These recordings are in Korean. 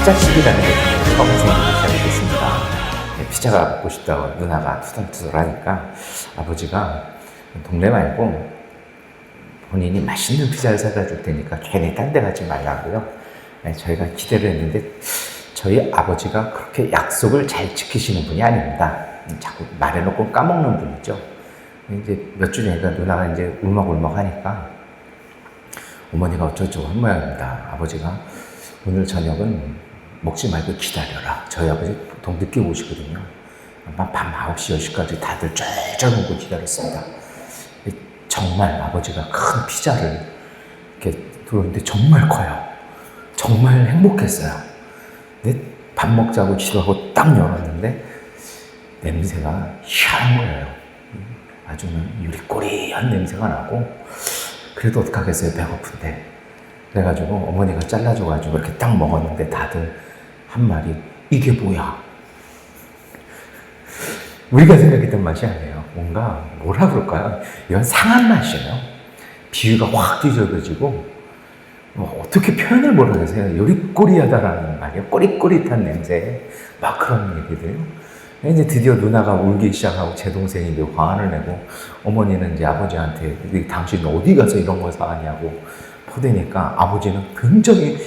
피자집이라는 게 처음 생기기 시작했습니다. 피자가 먹고 싶다고 누나가 투덜투덜하니까 아버지가 동네 말고 본인이 맛있는 피자를 사다 줄 테니까 괜히 딴 데 가지 말라고요. 저희가 기대를 했는데 저희 아버지가 그렇게 약속을 잘 지키시는 분이 아닙니다. 자꾸 말해놓고 까먹는 분이죠. 이제 몇 주 전이니까 누나가 이제 울먹울먹 하니까 어머니가 어쩌고저쩌고 한 모양입니다. 아버지가 오늘 저녁은 먹지 말고 기다려라. 저희 아버지 보통 늦게 오시거든요. 밤 9시, 10시까지 다들 쩔쩔 먹고 기다렸습니다. 정말 아버지가 큰 피자를 이렇게 들어오는데 정말 커요. 정말 행복했어요. 근데 밥 먹자고 지도하고 딱 열었는데 냄새가 희한한 거예요. 아주 유리꼬리한 냄새가 나고 그래도 어떡하겠어요. 배고픈데. 그래가지고 어머니가 잘라줘가지고 이렇게 딱 먹었는데 다들 한 말이 이게 뭐야? 우리가 생각했던 맛이 아니에요. 뭔가 뭐라 그럴까요? 이건 상한 맛이에요. 비위가 확 뒤져져지고 어떻게 표현을 모르겠어요. 요리꼬리하다라는 말이에요. 꼬릿꼬릿한 냄새 막 그런 얘기들요. 이제 드디어 누나가 울기 시작하고 제 동생이 이제 화를 내고 어머니는 이제 아버지한테 당신 어디 가서 이런 걸 사냐고 퍼대니까 아버지는 굉장히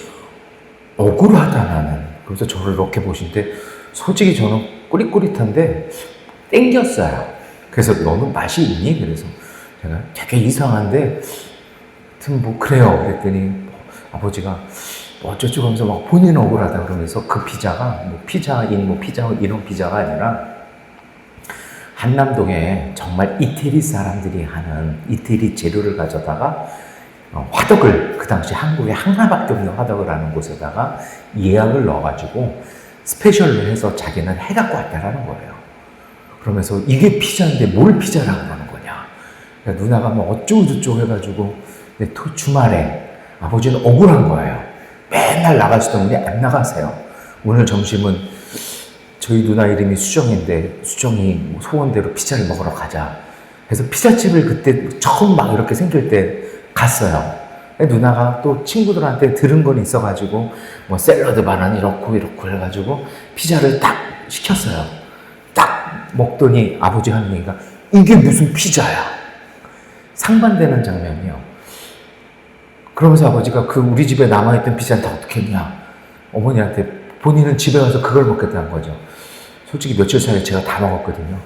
억울하다 나는. 그래서 저를 이렇게 보시는데 솔직히 저는 꼬릿꼬릿한데 땡겼어요. 그래서 너는 맛이 있니? 그래서 제가 되게 이상한데 하여튼 뭐 그래요. 그랬더니 아버지가 어쩌고 하면서 막 본인은 억울하다 그러면서 그 피자가 뭐 피자인 뭐 피자 이런 피자가 아니라 한남동에 정말 이태리 사람들이 하는 이태리 재료를 가져다가 화덕을 그 당시 한국에 하나밖에 없는 화덕을 하는 곳에다가 예약을 넣어가지고 스페셜로 해서 자기는 해갖고 왔다라는 거예요. 그러면서 이게 피자인데 뭘 피자라고 하는 거냐. 그러니까 누나가 뭐 어쩌고저쩌고 해가지고 주말에 아버지는 억울한 거예요. 맨날 나가시던 분이 안 나가세요. 오늘 점심은 저희 누나 이름이 수정인데 수정이 소원대로 피자를 먹으러 가자. 그래서 피자집을 그때 처음 막 이렇게 생길 때 갔어요. 누나가 또 친구들한테 들은 건 있어가지고 뭐 샐러드 반은 이렇고 해가지고 피자를 딱 시켰어요. 딱 먹더니 아버지 하는 얘기가 이게 무슨 피자야. 상반되는 장면이요. 그러면서 아버지가 그 우리 집에 남아있던 피자는 다 어떻게 했냐. 어머니한테 본인은 집에 가서 그걸 먹겠다는 거죠. 솔직히 며칠 사이에 제가 다 먹었거든요.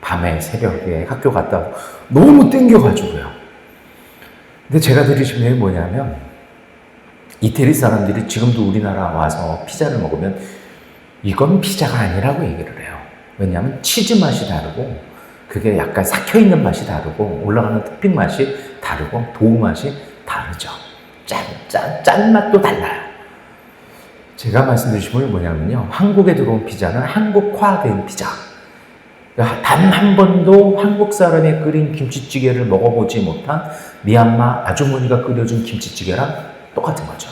밤에 새벽에 학교 갔다 오고 너무 땡겨가지고요. 근데 제가 드린 질문이 뭐냐면 이태리 사람들이 지금도 우리나라 와서 피자를 먹으면 이건 피자가 아니라고 얘기를 해요. 왜냐하면 치즈 맛이 다르고 그게 약간 삭혀있는 맛이 다르고 올라가는 토핑 맛이 다르고 도우 맛이 다르죠. 짠맛도 달라요. 제가 말씀드린 질문이 뭐냐면요. 한국에 들어온 피자는 한국화된 피자. 단 한 번도 한국 사람이 끓인 김치찌개를 먹어보지 못한 미얀마 아주머니가 끓여준 김치찌개랑 똑같은 거죠.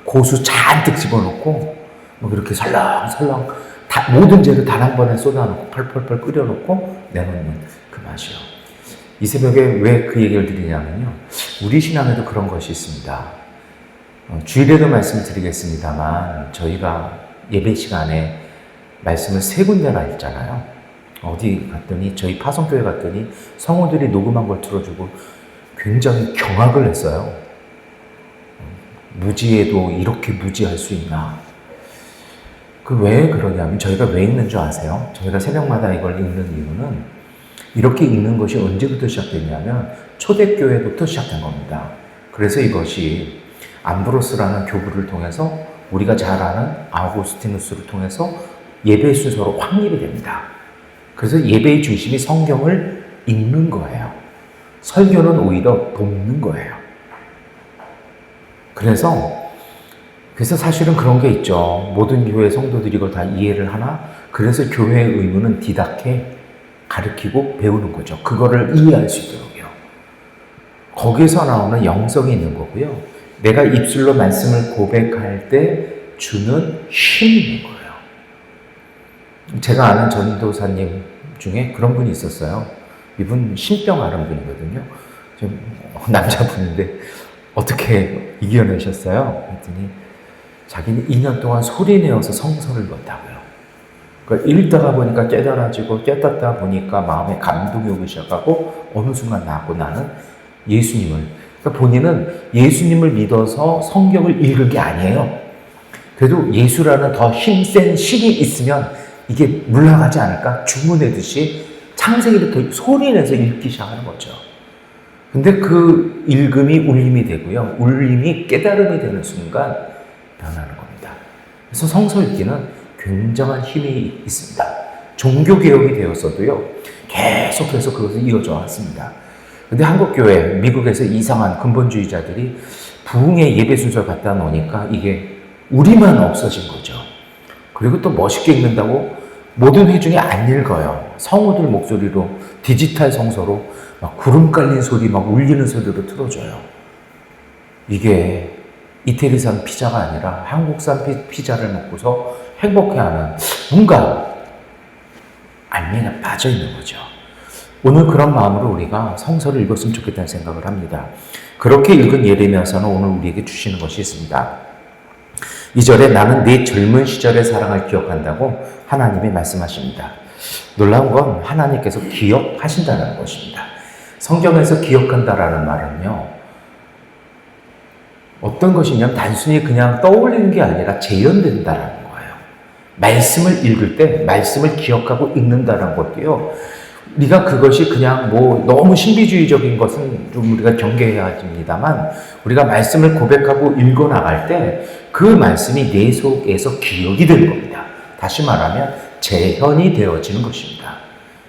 고수 잔뜩 집어넣고 뭐 그렇게 설렁설렁 모든 재료 단 한 번에 쏟아놓고 펄펄펄 끓여놓고 내놓는 그 맛이요. 이 새벽에 왜 그 얘기를 드리냐면요. 우리 신앙에도 그런 것이 있습니다. 주일에도 말씀을 드리겠습니다만 저희가 예배 시간에 말씀을 3군데나 읽잖아요. 어디 갔더니 저희 파송교회 갔더니 성우들이 녹음한 걸 틀어주고 굉장히 경악을 했어요. 무지에도 이렇게 무지할 수 있나. 그 왜 그러냐면 저희가 왜 읽는 줄 아세요? 저희가 새벽마다 이걸 읽는 이유는 이렇게 읽는 것이 언제부터 시작됐냐면 초대교회부터 시작된 겁니다. 그래서 이것이 암브로스라는 교부를 통해서 우리가 잘 아는 아우구스티누스를 통해서 예배 순서로 확립이 됩니다. 그래서 예배의 중심이 성경을 읽는 거예요. 설교는 오히려 돕는 거예요. 그래서 사실은 그런 게 있죠. 모든 교회 성도들이 이걸 다 이해를 하나? 그래서 교회의 의무는 디다케, 가르치고 배우는 거죠. 그거를 이해할 수 있도록요. 거기서 나오는 영성이 있는 거고요. 내가 입술로 말씀을 고백할 때 주는 힘이 있는 거예요. 제가 아는 전도사님 중에 그런 분이 있었어요. 이분 신병 앓은 분이거든요. 남자분인데 어떻게 이겨내셨어요? 그랬더니 자기는 2년 동안 소리내어서 성서를 읽었다고요. 그러니까 읽다가 보니까 깨달아지고 깨닫다 보니까 마음에 감동이 오기 시작하고 어느 순간 나는 예수님을, 그러니까 본인은 예수님을 믿어서 성경을 읽은 게 아니에요. 그래도 예수라는 더 힘센 신이 있으면 이게 물러가지 않을까 주문하듯이 창세기부터 소리내서 읽기 시작하는 거죠. 근데 그 읽음이 울림이 되고요. 울림이 깨달음이 되는 순간 변하는 겁니다. 그래서 성서 읽기는 굉장한 힘이 있습니다. 종교개혁이 되었어도요. 계속해서 그것을 이어져 왔습니다. 근데 한국교회, 미국에서 이상한 근본주의자들이 부흥의 예배 순서를 갖다 놓으니까 이게 우리만 없어진 거죠. 그리고 또 멋있게 읽는다고 모든 회중이 안 읽어요. 성우들 목소리로 디지털 성서로 막 구름 깔린 소리, 막 울리는 소리로 틀어줘요. 이게 이태리산 피자가 아니라 한국산 피자를 먹고서 행복해하는 뭔가 알맹이가 빠져있는 거죠. 오늘 그런 마음으로 우리가 성서를 읽었으면 좋겠다는 생각을 합니다. 그렇게 읽은 예레미야서는 오늘 우리에게 주시는 것이 있습니다. 2절에 나는 네 젊은 시절의 사랑을 기억한다고 하나님이 말씀하십니다. 놀라운 건 하나님께서 기억하신다는 것입니다. 성경에서 기억한다라는 말은요, 어떤 것이냐면 단순히 그냥 떠올리는 게 아니라 재현된다라는 거예요. 말씀을 읽을 때 말씀을 기억하고 읽는다는 것도요, 우리가 그것이 그냥 뭐 너무 신비주의적인 것은 좀 우리가 경계해야 합니다만, 우리가 말씀을 고백하고 읽어 나갈 때 그 말씀이 내 속에서 기억이 되는 겁니다. 다시 말하면 재현이 되어지는 것입니다.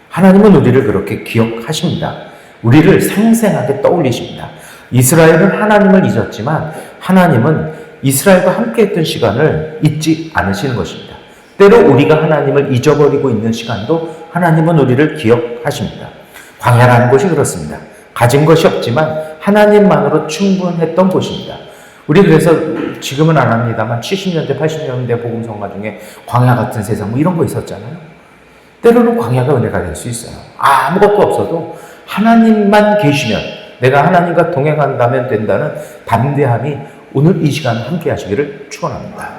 하나님은 우리를 그렇게 기억하십니다. 우리를 생생하게 떠올리십니다. 이스라엘은 하나님을 잊었지만 하나님은 이스라엘과 함께했던 시간을 잊지 않으시는 것입니다. 때로 우리가 하나님을 잊어버리고 있는 시간도 하나님은 우리를 기억하십니다. 광야라는 곳이 그렇습니다. 가진 것이 없지만 하나님만으로 충분했던 곳입니다. 우리 그래서 지금은 안 합니다만 70년대, 80년대 복음성가 중에 광야 같은 세상 뭐 이런 거 있었잖아요. 때로는 광야가 은혜가 될 수 있어요. 아무것도 없어도 하나님만 계시면, 내가 하나님과 동행한다면 된다는 담대함이 오늘 이 시간 함께 하시기를 축원합니다.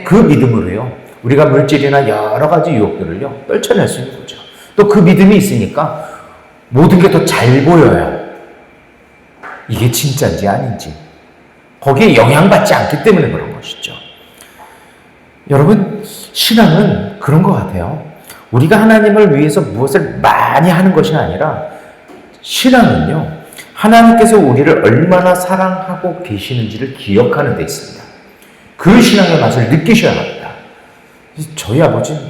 그 믿음으로요, 우리가 물질이나 여러 가지 유혹들을요 떨쳐낼 수 있는 거죠. 또 그 믿음이 있으니까 모든 게 더 잘 보여요. 이게 진짜인지 아닌지. 거기에 영향받지 않기 때문에 그런 것이죠. 여러분, 신앙은 그런 것 같아요. 우리가 하나님을 위해서 무엇을 많이 하는 것이 아니라, 신앙은요, 하나님께서 우리를 얼마나 사랑하고 계시는지를 기억하는 데 있습니다. 그 신앙의 맛을 느끼셔야 합니다. 저희 아버지는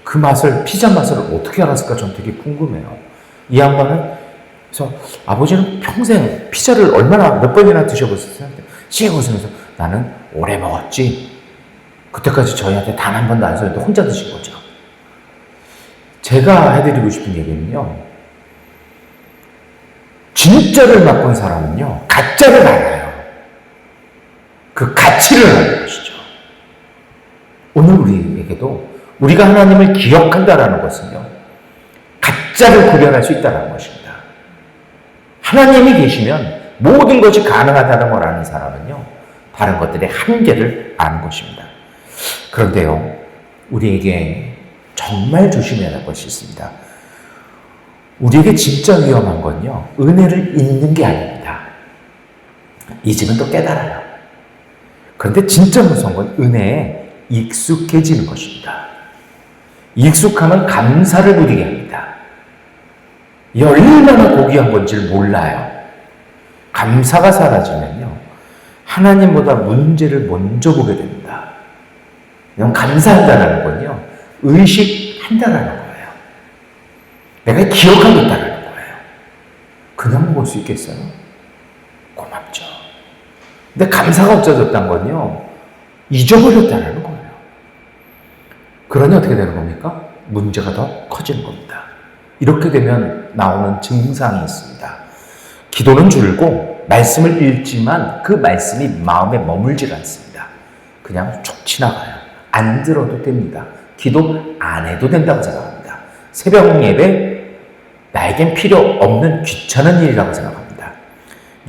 그 맛을, 피자 맛을 어떻게 알았을까 저는 되게 궁금해요. 이 양반은, 그래서 아버지는 평생 피자를 얼마나 몇 번이나 드셔보셨어요? 씩 웃으면서 나는 오래 먹었지. 그때까지 저희한테 단 한 번도 안 썼는데 혼자 드신 거죠. 제가 해드리고 싶은 얘기는요, 진짜를 맛본 사람은요, 가짜를 알아요. 그 가치를 아는 것이죠. 오늘 우리에게도 우리가 하나님을 기억한다라는 것은요, 가짜를 구별할 수 있다는 것입니다. 하나님이 계시면 모든 것이 가능하다는 걸 아는 사람은요, 다른 것들의 한계를 아는 것입니다. 그런데요, 우리에게 정말 조심해야 할 것이 있습니다. 우리에게 진짜 위험한 건요, 은혜를 잊는 게 아닙니다. 잊으면 또 깨달아요. 그런데 진짜 무서운 건 은혜에 익숙해지는 것입니다. 익숙하면 감사를 못 이게 합니다. 이 얼마나 고귀한 건지를 몰라요. 감사가 사라지면요, 하나님보다 문제를 먼저 보게 됩니다. 그냥 감사한다는 건요, 의식한다는 거예요. 내가 기억하겠다는 거예요. 그냥 먹을 수 있겠어요? 고맙죠. 근데 감사가 없어졌다는 건요, 잊어버렸다는 거예요. 그러니 어떻게 되는 겁니까? 문제가 더 커지는 겁니다. 이렇게 되면 나오는 증상이 있습니다. 기도는 줄고 말씀을 읽지만 그 말씀이 마음에 머물질 않습니다. 그냥 쭉 지나가요. 안 들어도 됩니다. 기도 안 해도 된다고 생각합니다. 새벽 예배, 나에겐 필요 없는 귀찮은 일이라고 생각합니다.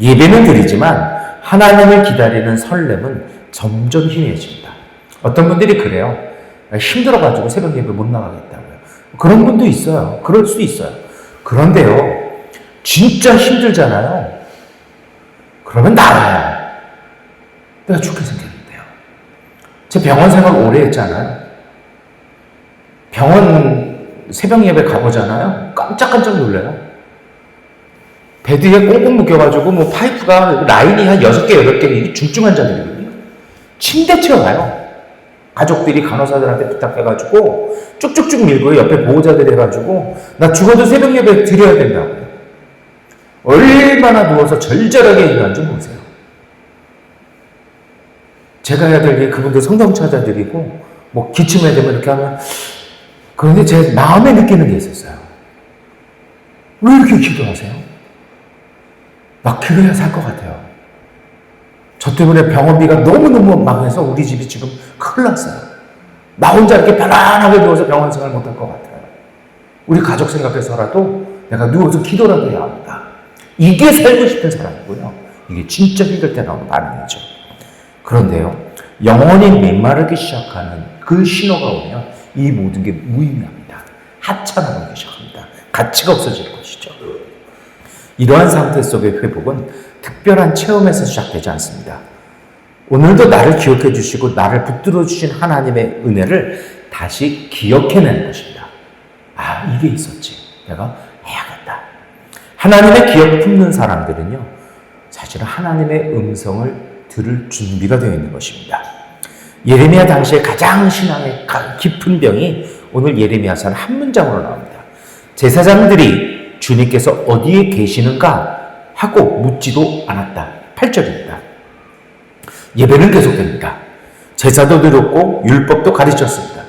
예배는 드리지만 하나님을 기다리는 설렘은 점점 희미해집니다. 어떤 분들이 그래요. 힘들어가지고 새벽 예배 못 나가겠다고요. 그런 분도 있어요. 그럴 수 있어요. 그런데요, 진짜 힘들잖아요. 그러면 나가요. 내가 죽게 생겼는데요. 제 병원 생활 오래 했잖아요. 병원 새벽 예배 가보잖아요. 깜짝깜짝 놀라요. 베드에 꽁꽁 묶여가지고 파이프가 라인이 한 6개, 8개, 중증 환자들이거든요. 침대 채워가요. 가족들이 간호사들한테 부탁해가지고 쭉쭉쭉 밀고 옆에 보호자들 해가지고 나 죽어도 새벽 예배 드려야 된다고요. 얼마나 누워서 절절하게 일하는 줄 보세요. 제가 해야 될 게 그분들 성경 찾아드리고 기침해야 되면 이렇게 하면, 그런데 제 마음에 느끼는 게 있었어요. 왜 이렇게 기도하세요? 막 기도해야 살 것 같아요. 저 때문에 병원비가 너무너무 망해서 우리 집이 지금 큰일 났어요. 나 혼자 이렇게 편안하게 누워서 병원 생활 못할 것 같아요. 우리 가족 생각해서라도 내가 누워서 기도라도 해야 합니다. 이게 살고 싶은 사람이고요. 이게 진짜 힘들 때 나오는 반응이죠. 그런데요, 영혼이 메마르기 시작하는 그 신호가 오면 이 모든 게 무의미합니다. 하찮아지기 시작합니다. 가치가 없어질 것이죠. 이러한 상태 속의 회복은 특별한 체험에서 시작되지 않습니다. 오늘도 나를 기억해 주시고 나를 붙들어 주신 하나님의 은혜를 다시 기억해내는 것입니다. 아, 이게 있었지. 내가 해야겠다. 하나님의 기억 품는 사람들은요, 사실은 하나님의 음성을 들을 준비가 되어 있는 것입니다. 예레미야 당시에 가장 신앙의 깊은 병이 오늘 예레미야서는 한 문장으로 나옵니다. 제사장들이 주님께서 어디에 계시는가 하고 묻지도 않았다. 8절입니다. 예배는 계속됩니다. 제사도 드렸고 율법도 가르쳤습니다.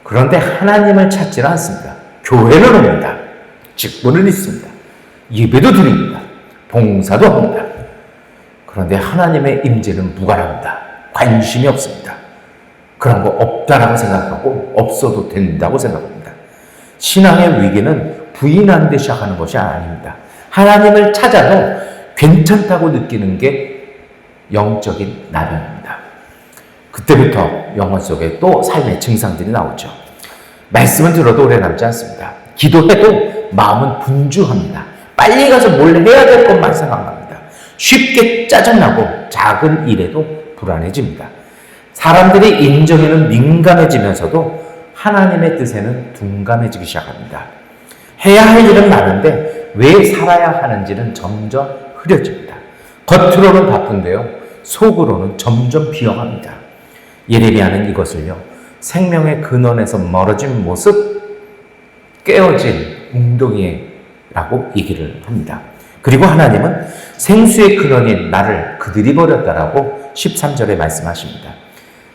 그런데 하나님을 찾지는 않습니다. 교회는 옵니다. 직분을 있습니다. 예배도 드립니다. 봉사도 합니다. 그런데 하나님의 임재는 무관합니다. 관심이 없습니다. 그런 거 없다라고 생각하고 없어도 된다고 생각합니다. 신앙의 위기는 부인하는 데 시작하는 것이 아닙니다. 하나님을 찾아도 괜찮다고 느끼는 게 영적인 나병입니다. 그때부터 영혼 속에 또 삶의 증상들이 나오죠. 말씀은 들어도 오래 남지 않습니다. 기도해도 마음은 분주합니다. 빨리 가서 뭘 해야 될 것만 생각합니다. 쉽게 짜증나고 작은 일에도 불안해집니다. 사람들이 인정에는 민감해지면서도 하나님의 뜻에는 둔감해지기 시작합니다. 해야 할 일은 많은데 왜 살아야 하는지는 점점 흐려집니다. 겉으로는 바쁜데요, 속으로는 점점 비어갑니다. 예레미야는 이것을요, 생명의 근원에서 멀어진 모습, 깨어진 웅덩이라고 얘기를 합니다. 그리고 하나님은 생수의 근원인 나를 그들이 버렸다라고 13절에 말씀하십니다.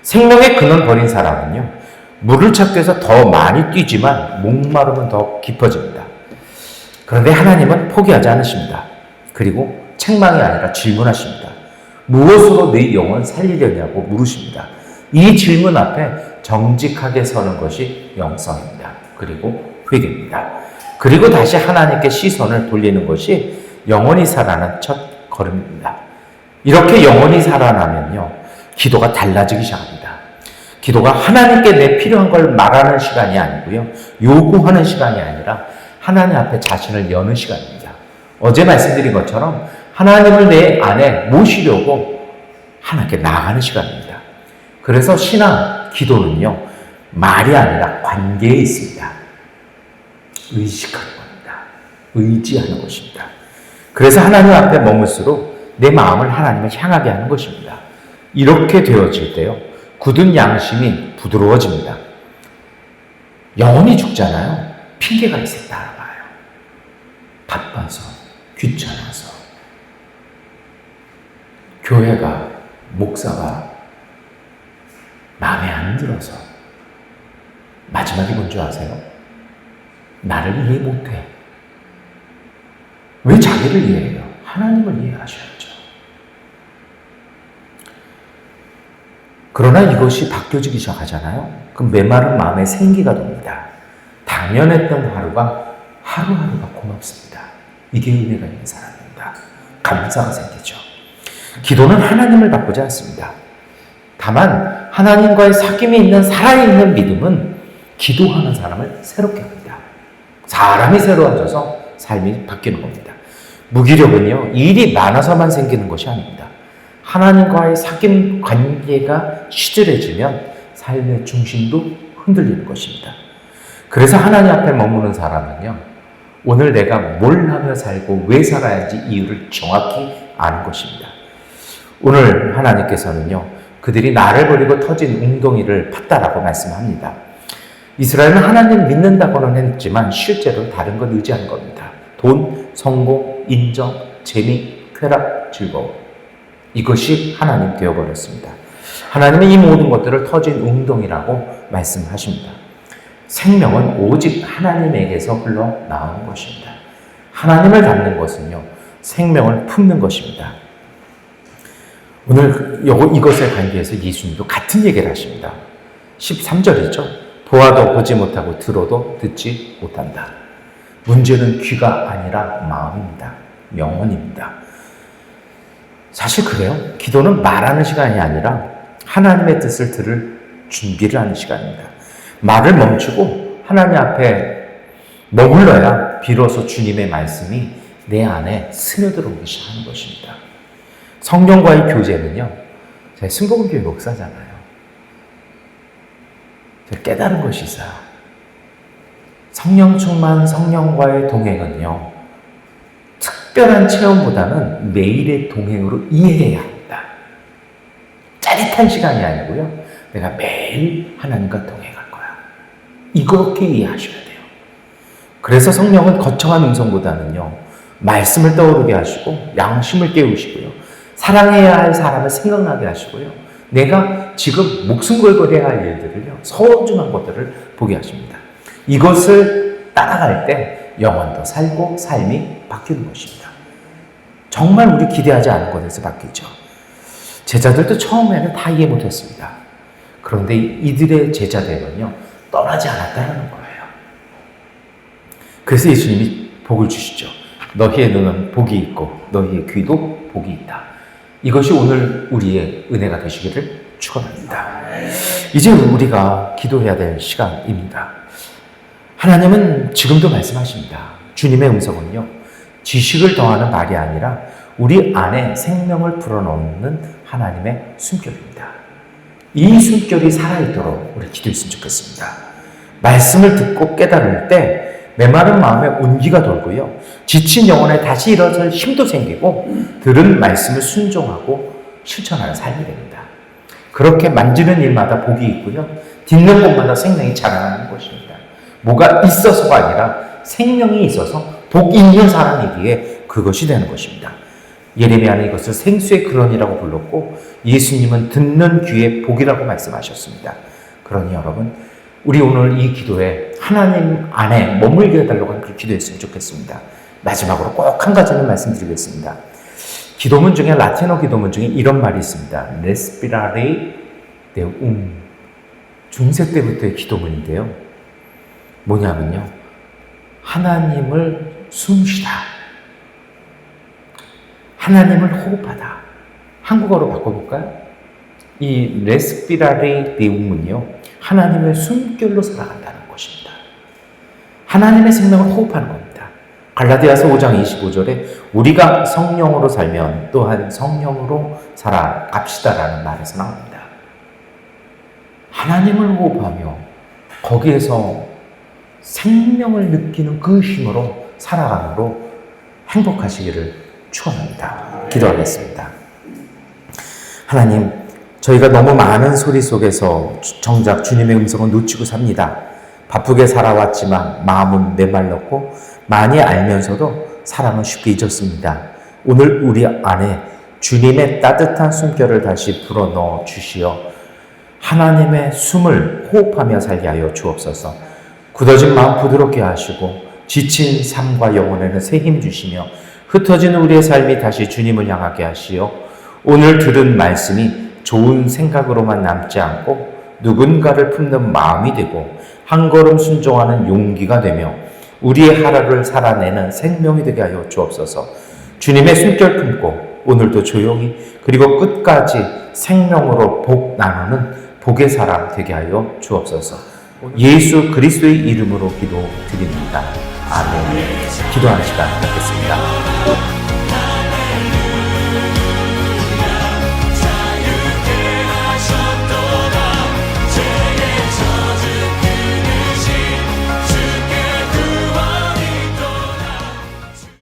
생명의 근원 버린 사람은요, 물을 찾기 위해서 더 많이 뛰지만 목마름은 더 깊어집니다. 그런데 하나님은 포기하지 않으십니다. 그리고 책망이 아니라 질문하십니다. 무엇으로 내 영혼 살리려냐고 물으십니다. 이 질문 앞에 정직하게 서는 것이 영성입니다. 그리고 회개입니다. 그리고 다시 하나님께 시선을 돌리는 것이 영원히 살아나는 첫 걸음입니다. 이렇게 영원히 살아나면요, 기도가 달라지기 시작합니다. 기도가 하나님께 내 필요한 걸 말하는 시간이 아니고요, 요구하는 시간이 아니라 하나님 앞에 자신을 여는 시간입니다. 어제 말씀드린 것처럼 하나님을 내 안에 모시려고 하나님께 나아가는 시간입니다. 그래서 신앙, 기도는요, 말이 아니라 관계에 있습니다. 의식하는 겁니다. 의지하는 것입니다. 그래서 하나님 앞에 머물수록 내 마음을 하나님을 향하게 하는 것입니다. 이렇게 되어질 때요, 굳은 양심이 부드러워집니다. 영혼이 죽잖아요. 핑계가 있을 때 알아봐요. 바빠서, 귀찮아서, 교회가, 목사가 마음에 안 들어서. 마지막이 뭔지 아세요? 나를 이해 못해. 왜 자기를 이해해요? 하나님을 이해하셔야죠. 그러나 이것이 바뀌어지기 시작하잖아요. 그럼 메마른 마음에 생기가 돕니다. 당연했던 하루가 하루하루가 고맙습니다. 이게 은혜가 있는 사람입니다. 감사가 생기죠. 기도는 하나님을 바꾸지 않습니다. 다만 하나님과의 사귐이 있는 살아있는 믿음은 기도하는 사람을 새롭게 합니다. 사람이 새로워져서 삶이 바뀌는 겁니다. 무기력은요, 일이 많아서만 생기는 것이 아닙니다. 하나님과의 사귐 관계가 시들해지면 삶의 중심도 흔들리는 것입니다. 그래서 하나님 앞에 머무는 사람은요, 오늘 내가 뭘 하며 살고 왜 살아야지 이유를 정확히 아는 것입니다. 오늘 하나님께서는요, 그들이 나를 버리고 터진 웅덩이를 팠다라고 말씀합니다. 이스라엘은 하나님 믿는다고는 했지만 실제로 다른 걸 의지하는 겁니다. 돈, 성공, 인정, 재미, 쾌락, 즐거움. 이것이 하나님 되어버렸습니다. 하나님은 이 모든 것들을 터진 웅덩이라고 말씀하십니다. 생명은 오직 하나님에게서 흘러나오는 것입니다. 하나님을 닮는 것은요, 생명을 품는 것입니다. 오늘 이것에 관계해서 예수님도 같은 얘기를 하십니다. 13절이죠. 보아도 보지 못하고 들어도 듣지 못한다. 문제는 귀가 아니라 마음입니다. 영혼입니다. 사실 그래요. 기도는 말하는 시간이 아니라 하나님의 뜻을 들을 준비를 하는 시간입니다. 말을 멈추고 하나님 앞에 머물러야 비로소 주님의 말씀이 내 안에 스며들어오기 시작하는 것입니다. 성령과의 교제는요, 제가 승복음교회 목사잖아요. 제가 깨달은 것이 있어요. 성령 충만 성령과의 동행은요, 특별한 체험보다는 매일의 동행으로 이해해야 합니다. 짜릿한 시간이 아니고요, 내가 매일 하나님과 동행할 거야. 이렇게 이해하셔야 돼요. 그래서 성령은 거창한 음성보다는요, 말씀을 떠오르게 하시고 양심을 깨우시고요, 사랑해야 할 사람을 생각나게 하시고요, 내가 지금 목숨 걸고 해야 할 일들을요, 소중한 것들을 보게 하십니다. 이것을 따라갈 때 영혼도 살고 삶이 바뀌는 것입니다. 정말 우리 기대하지 않은 곳에서 바뀌죠. 제자들도 처음에는 다 이해 못했습니다. 그런데 이들의 제자들은요, 떠나지 않았다는 거예요. 그래서 예수님이 복을 주시죠. 너희의 눈은 복이 있고 너희의 귀도 복이 있다. 이것이 오늘 우리의 은혜가 되시기를 축원합니다. 이제 우리가 기도해야 될 시간입니다. 하나님은 지금도 말씀하십니다. 주님의 음성은요, 지식을 더하는 말이 아니라 우리 안에 생명을 불어넣는 하나님의 숨결입니다. 이 숨결이 살아있도록 우리 기도했으면 좋겠습니다. 말씀을 듣고 깨달을 때 메마른 마음에 온기가 돌고요, 지친 영혼에 다시 일어설 힘도 생기고 들은 말씀을 순종하고 실천하는 삶이 됩니다. 그렇게 만지는 일마다 복이 있고요, 딛는 곳마다 생명이 자라나는 것입니다. 뭐가 있어서가 아니라 생명이 있어서 복 있는 사람이기에 그것이 되는 것입니다. 예레미야는 이것을 생수의 근원이라고 불렀고 예수님은 듣는 귀의 복이라고 말씀하셨습니다. 그러니 여러분, 우리 오늘 이 기도에 하나님 안에 머물게 해달라고 하는 그 기도했으면 좋겠습니다. 마지막으로 꼭 한 가지는 말씀드리겠습니다. 기도문 중에, 라틴어 기도문 중에 이런 말이 있습니다. Respirare Deum. 중세 때부터의 기도문인데요, 뭐냐면요, 하나님을 숨쉬다, 하나님을 호흡하다. 한국어로 바꿔볼까요? 이 Respirare Deum은요, 하나님의 숨결로 살아간다는 것입니다. 하나님의 생명을 호흡하는 겁니다. 갈라디아서 5장 25절에 우리가 성령으로 살면 또한 성령으로 살아갑시다라는 말에서 나옵니다. 하나님을 호흡하며 거기에서 생명을 느끼는 그 힘으로 살아감으로 행복하시기를 축원합니다. 기도하겠습니다. 하나님, 저희가 너무 많은 소리 속에서 정작 주님의 음성을 놓치고 삽니다. 바쁘게 살아왔지만 마음은 메말랐고 많이 알면서도 사랑은 쉽게 잊었습니다. 오늘 우리 안에 주님의 따뜻한 숨결을 다시 불어넣어 주시어 하나님의 숨을 호흡하며 살게 하여 주옵소서. 굳어진 마음 부드럽게 하시고 지친 삶과 영혼에는 새 힘 주시며 흩어진 우리의 삶이 다시 주님을 향하게 하시어 오늘 들은 말씀이 좋은 생각으로만 남지 않고 누군가를 품는 마음이 되고 한 걸음 순종하는 용기가 되며 우리의 하루를 살아내는 생명이 되게 하여 주옵소서. 주님의 숨결 품고 오늘도 조용히 그리고 끝까지 생명으로 복 나누는 복의 사람 되게 하여 주옵소서. 예수 그리스도의 이름으로 기도드립니다. 아멘. 기도하는 시간 갖겠습니다.